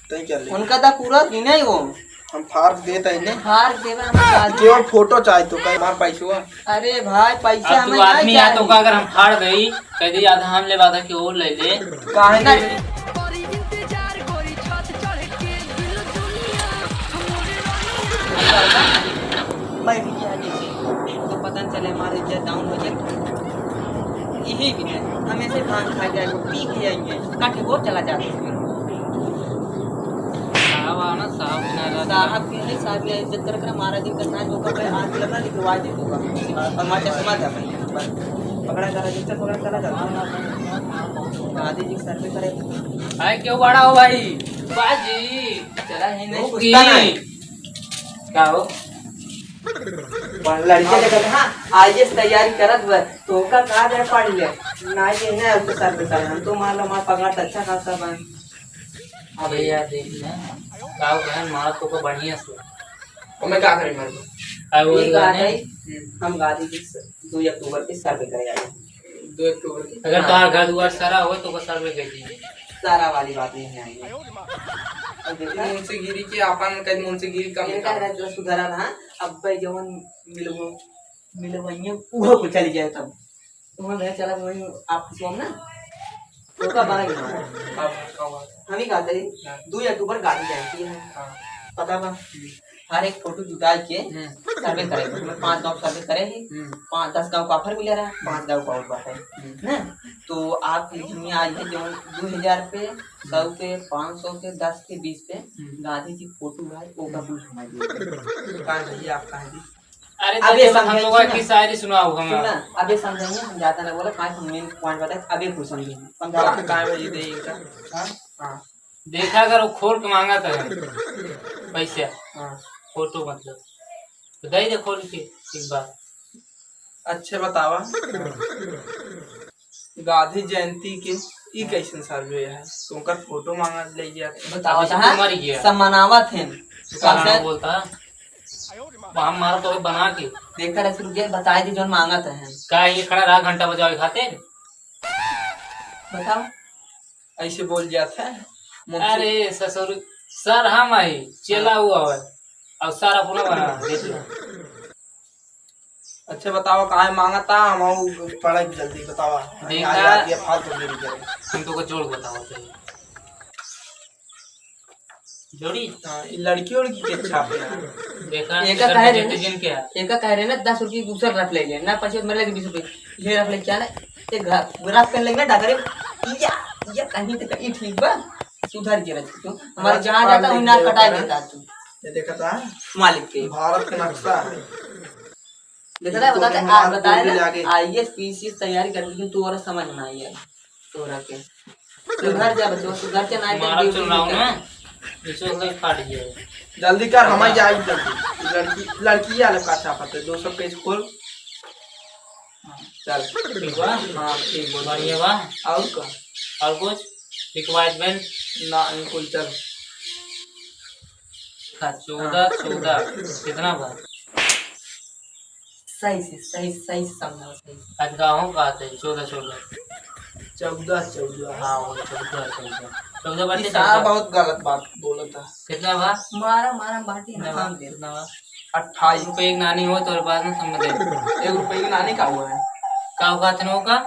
तई कर ले उनका तो पूरा दिन ही वो हम फार्क देता इने हार देवा हम केवल फोटो चाहिए तो कई मार पैसा। अरे भाई पैसा अब हमें तू आदमी नहीं है तो चाहिए। का अगर हम फाड़ गई कह दी आधा हम ले बाधा की और ले ले काहे ना बैठ गया जैसे तो पता न चले हमारे इज्जत डाउन हो जाए। यही भी है हम ऐसे भांग खा जाएंगे पी के जाएंगे काटे वो चला जाता है साहब आना साहब बिना रहा साहब के लिए साहब ये इज्जत कर हमारा दिन का नाच होगा भाई आज लगा लिखवा दे दूंगा और माचा समाज जा भाई पकड़ा करा रजिस्टर पकड़ा चला जाता आदि जी सर पे करे आए क्यों बड़ा हो भाई बाजी चला है नहीं की पूछता नहीं क्या हो लड़के जगह हाँ आईएएस तैयारी करत हुआ तो का कहा जाए पढ़ ले ना ये है उसके सर पे सर हम तो मान लो हमारा पगार अच्छा खासा बन अबे यार देख ना गाँव बहन मार तो को बढ़िया से और मैं क्या करें मेरे को अब वो ये गाने गाने हम गाड़ी की 2 अक्टूबर के सर पे करे आए 2 अक्टूबर की अगर तुम्हारा घर दुआर सारा हो तो को सर पे कह दीजिए सारा वाली बात नहीं आएगी मुंशी गिरी के अपन कई मुंशी गिरी कम ये कह रहा है सुधारा रहा अब भाई जवन मिलवो ये वो को चली जाए तब तो मैं चला वही आप सोम ना तो का बारे में हम ही कहते हैं 2 अक्टूबर गाड़ी जाती है पता बा हर एक फोटो जुटा के सर्वे करे उसमें 5 गाँव सर्वे करे ही 5-10 गाँव का ऑफर मिले रहा 5 गाँव का और बात है ना तो आप इसमें आज है जो 2000 पे 100 पे 500 पे 10 पे 20 पे गांधी जी फोटो है वो का कुछ हमारी कहां भैया आप कहां जी अरे अबे तो हम लोग की शायरी सुनाओ हम सुना अबे समझाइए हम जाता ना बोला पांच मेन पॉइंट बताए अबे कुछ समझिए समझा कहां भैया दे इनका हां देखा अगर वो खोल के मांगा था पैसे हां फोटो मतलब तो दे दे खोल के एक बार अच्छे बतावा गांधी जयंती के ई कैसन सर्वे है तो उनका फोटो मांगा ले गया बताओ अभी से मर गया। सम्मानावत है कहाँ बोलता वहाँ मारा तो बना के देखा रहे शुरू किया बताए दी जो मांगा था है का ये खड़ा रहा घंटा बजाओ खाते बताओ ऐसे बोल जाता है अरे ससुर सर हम आई चला हुआ है और सारा पूरा बना देख लो अच्छा बताओ कहाँ मांगा था हम पढ़ा जल्दी बतावा देखा फालतू मेरी करे तुम तो जोड़ बताओ जोड़ी ये लड़की उड़की के छापे देखा एक का कह रहे जिन क्या एक का कह रहे ना 10 रुपये दूसरा रख ले ना 25 मेरे लगे 20 रुपये ये रख ले क्या ना एक ग्राफ पेन लेना डाकरे या कहीं तो कहीं ठीक बा सुधर के रख तू हमारे जहां जाता हूं ना कटा देता तू ये देखा था मालिक के भारत का नक्शा देखा था बताया ना आईएएस पीसीएस तैयारी कर ली तू और समझ में आई है तोरा के सुधर जा बच्चों सुधर के ना मारा चल रहा हूँ मैं इसको कोई फाड़ दिया जल्दी कर हमारी जाए जल्दी लड़की लड़की वाले का छापते 200 पेज खोल चल ठीक बा हाँ ठीक बोल बढ़िया बा और का और कुछ रिक्वायरमेंट ना इनको चल 14 कितना बा सही समझो सही आज गाँव का आते 14 14 हाँ वो 14 बच्चे सारा बहुत गलत बात बोला था कितना बा मारा बाटी कितना ना बा कितना बा 28 रुपए एक नानी हो तो बाद में समझ दे 1 रुपए की नानी का हुआ है का होगा तनो का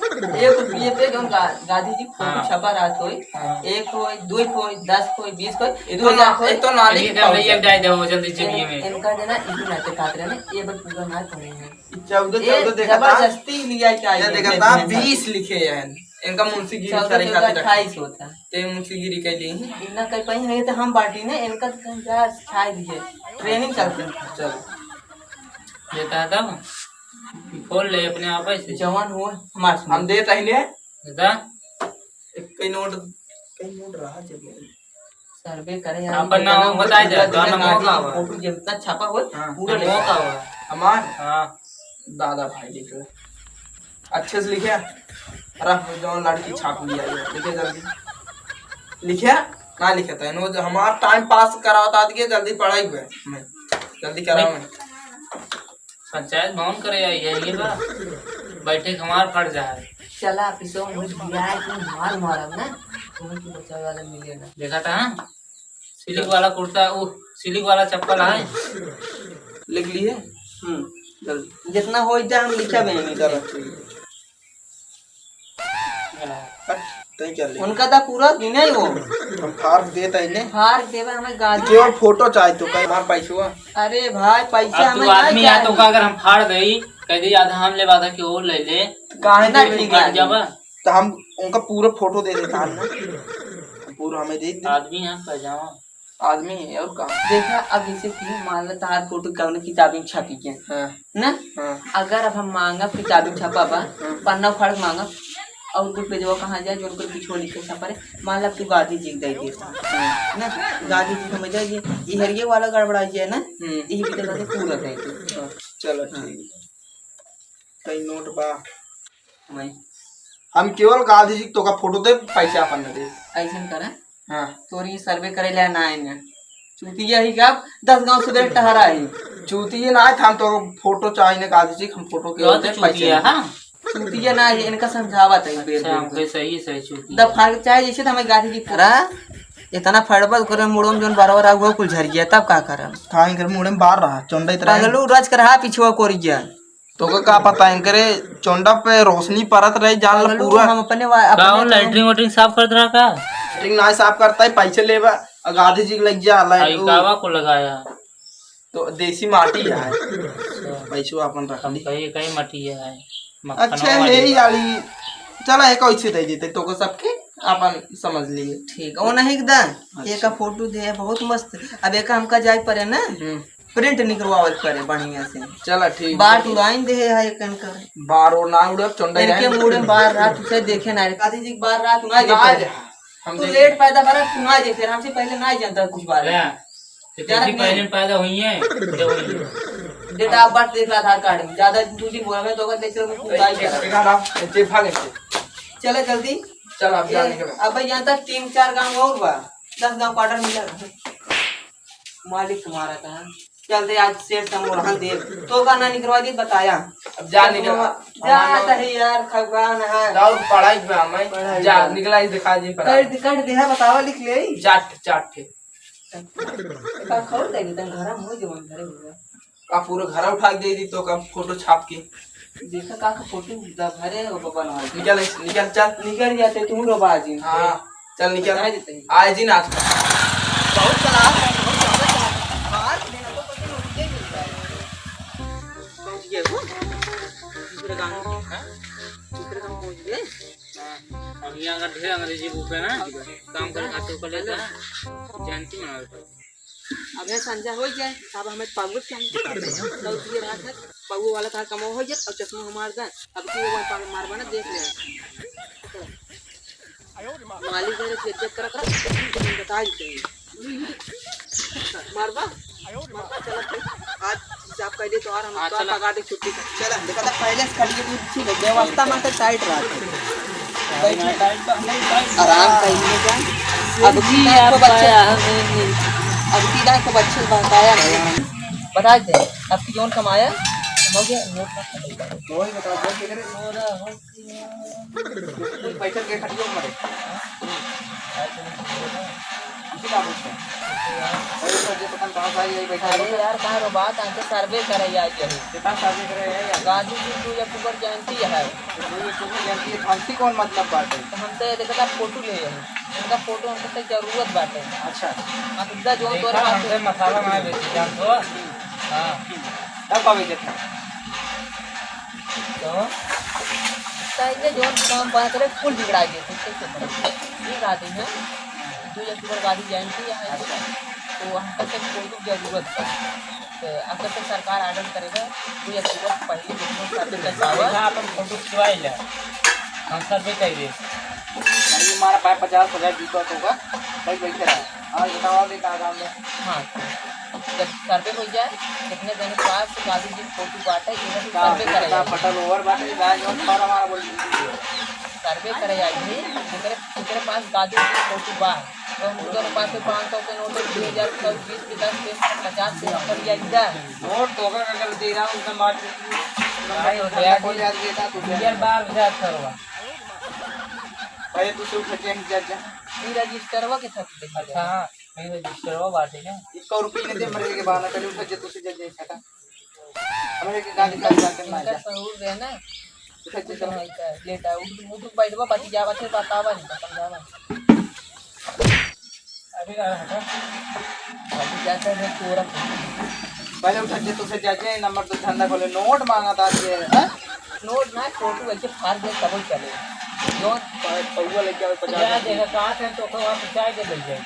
1 रुपये पे गांधी जी फोटो हाँ। छपा रहा थोई हाँ। 1 होई 2 होई 10 होई 20 होई तो ना तो नानी ये काम ये डाल दो जल्दी चलिए में इनका देना इसी नाते खाते ना ये बस पूरा ना तो नहीं है 14 देखा था जबरदस्ती लिया क्या ये देखा था 20 लिखे हैं इनका मुंशी गिरी सारे खाते 28 होता ते मुंशी गिरी के लिए इतना कहीं कहीं नहीं तो हम बाटी ने इनका क्या छाई दिए ट्रेनिंग चलते हैं चल देता था खोल ले अपने आप से जवान हो हमारे हम दे तहले देता एक कई नोट रहा जब सर्वे करें अपन नाम बताई दे गाना मौका हुआ फोटो जितना छपा हो हाँ। पूरा मौका हुआ हमार हाँ दादा भाई लिखे अच्छे से लिखे रफ जो लड़की छाप लिया ये लिखे जल्दी लिखे ना लिखे था नो हमारा टाइम पास कराता दिए जल्दी पढ़ाई हुए मैं जल्दी कराओ मैं पंचायत भवन करे आई है ये बा बैठे हमार फट जा है चला पिसो मुझ बियाह को मार मारा ना तुम्हें की बचावे वाला मिले ना। देखा था हाँ? सिलिक वाला कुर्ता वो सिलिक वाला चप्पल है। लिख लिए जल्दी। जितना हो जाए हम लिखा भी चलो ठीक है उनका था पूरा दिन है वो हम फार्म देता इन्हें हार देवे हमें गाड़ी। केवल फोटो चाहिए तो कहीं हमारे पैसे हुआ अरे भाई पैसा अब हमें तू आदमी नहीं है तो का चाहिए। अगर हम फाड़ दई कह दी आधा हम ले बाधा कि और ले ले काहे ना दे ठीक हट है जाबा। तो हम उनका पूरा फोटो दे देता हम ना पूरा हमें दे दे आदमी है पैजामा आदमी है और कहाँ देखा अब जैसे कि मान लो तार फोटो कौन किताबें छपी के हाँ ना हाँ अगर अब हम मांगा किताबें छपा बा पन्ना फाड़ मांगा और तू पेजवा कहाँ जाए जो उनको पिछुआ लिखे छपा मान लो तू गांधी जी दे देता ना गांधी जी समझ जाए ये हरिये वाला गड़बड़ा जाए ना यही भी तो पूरा दे दे। चलो ठीक कहीं नोट बा मैं हम केवल गांधी जी तो का फोटो दे पैसे अपन दे ऐसा करा हाँ तोरी सर्वे करे ले ना आए चूतिया ही का 10 गांव से टहरा है चूती ना आए हम तो फोटो चाहिए गांधी जी हम फोटो के तो चूतिया हाँ चूतिया ना है इनका समझावत है बेर अच्छा हमके सही सही चूतिया द फर्क चाहे जैसे हमें गांधी जी करा इतना फड़बल करे मुड़म जोन बारवर आगुआ कुल झर गया तब का करम खाएं कर मुड़े में बाहर रहा चोंडा इतना पागलू रज करहा पिछुआ कोरी गया तो का पता है करे चोंडा पे रोशनी परत रही जान ला पागलू पूरा हम अपने गाँव लैटरिन वैटरिन साफ कर रहा का ठीक ना साफ करता है पैसे लेवा और गांधी जी के लग जा आई कावा को लगाया तो देसी माटी है पैसे अपन रख हम ली कहीं कहीं मटी है अच्छा है ही याली चला है कैसे दे देते तो को सबके अपन समझ लिए ठीक ओ नहीं एकदम एक फोटो दे बहुत मस्त अब एक हमका जाय पड़े ना प्रिंट निकलवावल पड़े बढ़िया से चला ठीक बार तुराइन दे है एक का बार और ना उड़े चोंडा इनके मुड़े बार रात उसे देखे ना गांधी जी बार रात ना देखे हम तू लेट पैदा करा तू ना देखे हमसे पहले ना जानता कुछ बात तेरी पहले पैदा हुई है जो हुई है। डेट ऑफ बर्थ देख रहा आधार कार्ड में ज्यादा तू दिन बोला मैं तो अगर ले चलो भागे चले जल्दी चल आप जाने के अब भाई यहाँ तक 3-4 गांव और बा 10 गांव क्वार्टर मिला मालिक तुम्हारा था चलते आज सेठ का मोरहन दे तो का ना निकलवा दी बताया अब जा निकल जाता है यार खगवान है जाओ पढ़ाई पे हमें जा निकला ही दिखा जी पर कर दे है बतावा लिख ले चाट चाट थे का खोल देगी तन घर में हो जो घरे हो का पूरा घर उठा के दे दी तो का फोटो छाप के देखा का फोटो द घरे हो बना निकल निकल चल निकल जाते तुम रो बाजी हाँ चल निकल आ जाते हैं। आए जी नाच बहुत चला बाहर लेना तो पता नहीं उनके मिलता है पहुंच गए वो दूसरे गांव में हां दूसरे गांव पहुंच गए अब यहाँ का ढेर अंग्रेजी बुक है ना काम कर खाते ऊपर लेता है जानती मना अब है संजय हो जाए अब हमें पागुर चाहिए तो ये रात है पागु वाला था कमाओ हो जाए और चश्मा हमार दा अब की वो मारवा ना देख ले मालिक ने चेक कर बता ही मारवा चला आज हिसाब कर दे तो और हम तो लगा दे छुट्टी चला देखा था पहले से खड़ी की ठीक है व्यवस्था में तो टाइट रहा आराम कहीं जा अब की आपको बच्चे अब की दाई को बच्चे बताया बता दे अब की जोन कमाया हो गया नोट वही बता दो किधर कोई पैसा के खटियो मरे अरे यार कहाँ रो बात आके सर्वे करे यार कितना सर्वे करे यार गांधी जी की अक्टूबर जयंती है जयंती है फांसी कौन मतलब बात है तो हम तो देखा फोटो ले उनका फोटो हमको तो जरूरत बात है अच्छा अब इधर जो तोरे पास मसाला मैं बेची जान तो हाँ तब का बेचता तो ताइले जो काम पा करे फुल बिगड़ा गए थे ये रात है जो अक्टूबर गांधी जयंती है तो वहाँ तक फोटो की जरूरत है तो अगर तक सरकार आर्डर करेगा तो अक्टूबर पहले जितने सर्वे यहाँ अपन फोटो खिंचवाई ले हम सर्वे चाहिए ये हमारा 50,000 जीता होगा भाई बैठे रहा हाँ ये दवा भी कहा हाँ जब सर्वे हो जाए कितने दिन के बाद गांधी जी फोटो बांटे इधर सर्वे करेगा पटल ओवर बांटे गाय और थोड़ा हमारा बोल सर्वे करे जाएगी तेरे पास गांधी जी फोटो बा तो उनके पास 500 के नोट 2000 के 20 के 10 के 50 के कर जाएगा नोट तो अगर दे रहा हूं उसका मार भाई हो गया को याद देता तू यार बार विचार करवा पहले तू सिर्फ खटिया नहीं जा ये रजिस्टरवा के साथ देखा अच्छा हाँ नहीं रजिस्टरवा बाटे क्या 1 रुपये ने दे मरे के बहाना पहले उठा जे तू से जे छटा हमारे के गाड़ी का करना इनका है सहूर है ना उठा जे चल लेटा उठ बैठवा बाकी जावा थे बतावा नहीं समझावा अभी हटा बाकी जाता है तोरा पहले उठा जे तू से जे नंबर तो धंधा खोले नोट मांगा था ये नोट ना फोटो ऐसे फाड़ दे तब ही चले जो पौवा लेके आवे 50 क्या देखा कहाँ से तो वहाँ पे चाय के मिल जाएगी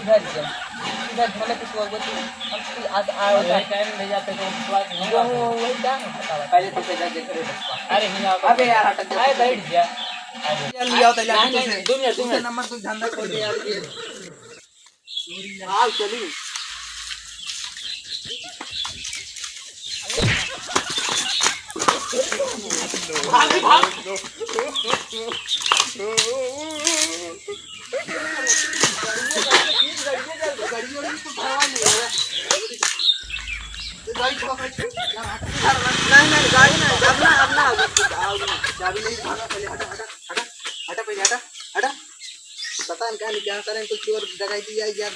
इधर जा इधर भले कुछ वो हम आज आओ टाइम ले जाते तो विश्वास नहीं वो होगा वही क्या है बतावा पहले तो से जे करे बस अरे नहीं आओ अबे यार हट जा आए बैठ जा लिया होता जाके नहीं, तुझसे 2 मिनट तुझसे नंबर तो धंधा खोल दे यार ये हां चली भाग भाग पता नहीं क्या करें कुछ और जगह दी जाए या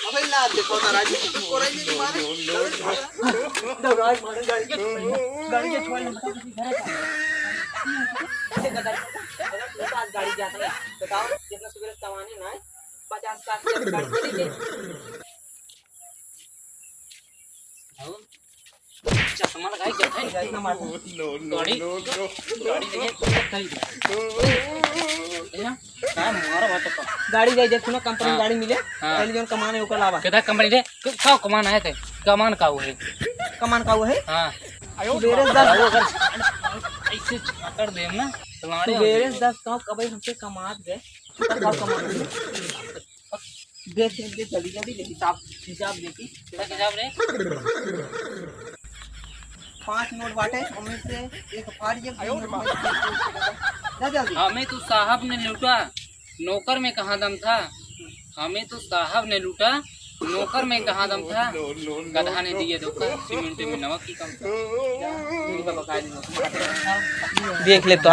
अबे ना देखो ना राजी को राजी की मारे दौड़ाई मारे गाड़ी के छोड़ बता किसी घर का गाड़ी जाता है बताओ कितना सवेरे कमाने ना 50-60 गाड़ी चली चश्मा लगाई क्या है गई ना मार गाड़ी गाड़ी देखिए क्या मारा बात का गाड़ी जाए देखो ना कंपनी हाँ। गाड़ी मिले हाँ। पहले जोन कमाने ओकर लावा कितना कंपनी रे का कमान है थे कमान का वो है कमान का वो है हाँ सवेरे वो 10 अगर ऐसे कर दे ना तलाड़े सवेरे 10 गाँव कभी हमसे कमात गए देख दे जल्दी जल्दी देखी हिसाब देखी कितना हिसाब रे 5 नोट बांटे उनमें से एक फाड़िए जा जल्दी हमें तो साहब ने लूटा नौकर में कहाँ दम था हमें तो साहब ने लूटा नौकर में कहाँ दम था गधा ने दिए धोखा सीमेंट में नमक की कम था देख ले तो